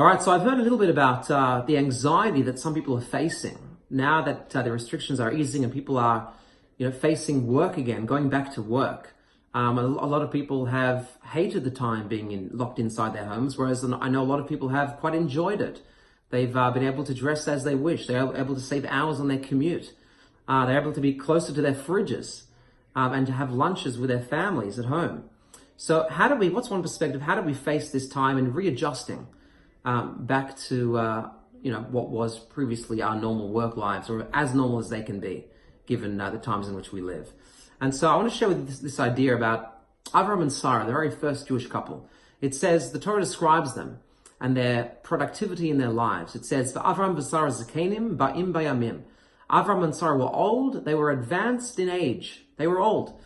All right, so I've heard a little bit about the anxiety that some people are facing now that the restrictions are easing and people are, facing work again, going back to work. A lot of people have hated the time being locked inside their homes, whereas I know a lot of people have quite enjoyed it. They've been able to dress as they wish. They're able to save hours on their commute. They're able to be closer to their fridges and to have lunches with their families at home. So what's one perspective, how do we face this time in readjusting back to what was previously our normal work lives, or as normal as they can be, given the times in which we live? And so I want to share with you this idea about Avram and Sarah, the very first Jewish couple. It says, the Torah describes them and their productivity in their lives. It says, Avram v'Sarah zakenim ba'im bayamim. Avram and Sarah were old, they were advanced in age. They were old.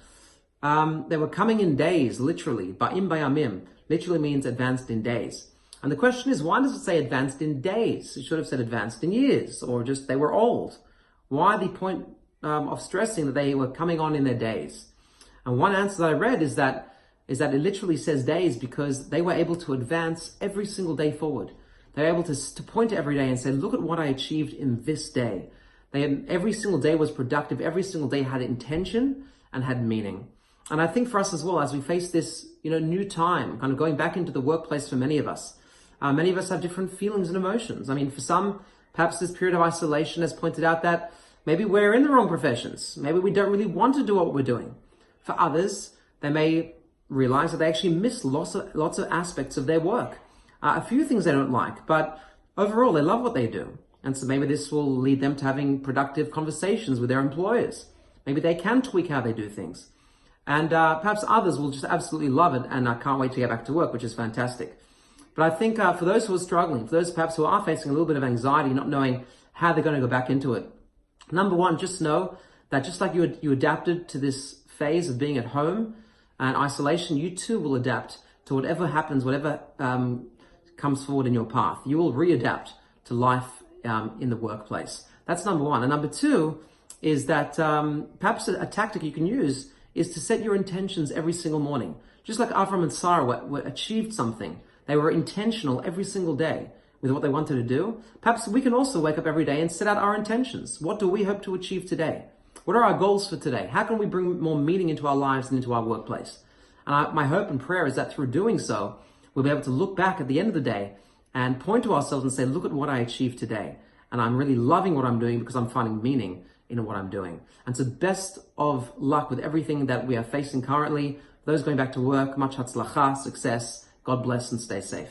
They were coming in days, literally. Ba'im bayamim literally means advanced in days. And the question is, why does it say advanced in days? It should have said advanced in years, or just they were old. Why the point of stressing that they were coming on in their days? And one answer that I read is that it literally says days because they were able to advance every single day forward. They were able to point to every day and say, look at what I achieved in this day. Every single day was productive. Every single day had intention and had meaning. And I think for us as well, as we face this, new time, kind of going back into the workplace for many of us have different feelings and emotions. I mean, for some, perhaps this period of isolation has pointed out that maybe we're in the wrong professions. Maybe we don't really want to do what we're doing. For others, they may realize that they actually miss lots of aspects of their work. A few things they don't like, but overall, they love what they do. And so maybe this will lead them to having productive conversations with their employers. Maybe they can tweak how they do things. And perhaps others will just absolutely love it and can't wait to get back to work, which is fantastic. But I think for those who are struggling, for those perhaps who are facing a little bit of anxiety, not knowing how they're going to go back into it, number one, just know that just like you adapted to this phase of being at home and isolation, you too will adapt to whatever happens, whatever comes forward in your path. You will readapt to life in the workplace. That's number one. And number two is that perhaps a tactic you can use is to set your intentions every single morning. Just like Avram and Sarah achieved something. They were intentional every single day with what they wanted to do. Perhaps we can also wake up every day and set out our intentions. What do we hope to achieve today? What are our goals for today? How can we bring more meaning into our lives and into our workplace? And my hope and prayer is that through doing so, we'll be able to look back at the end of the day and point to ourselves and say, look at what I achieved today. And I'm really loving what I'm doing because I'm finding meaning in what I'm doing. And so best of luck with everything that we are facing currently. Those going back to work, much hatzlacha, success. God bless and stay safe.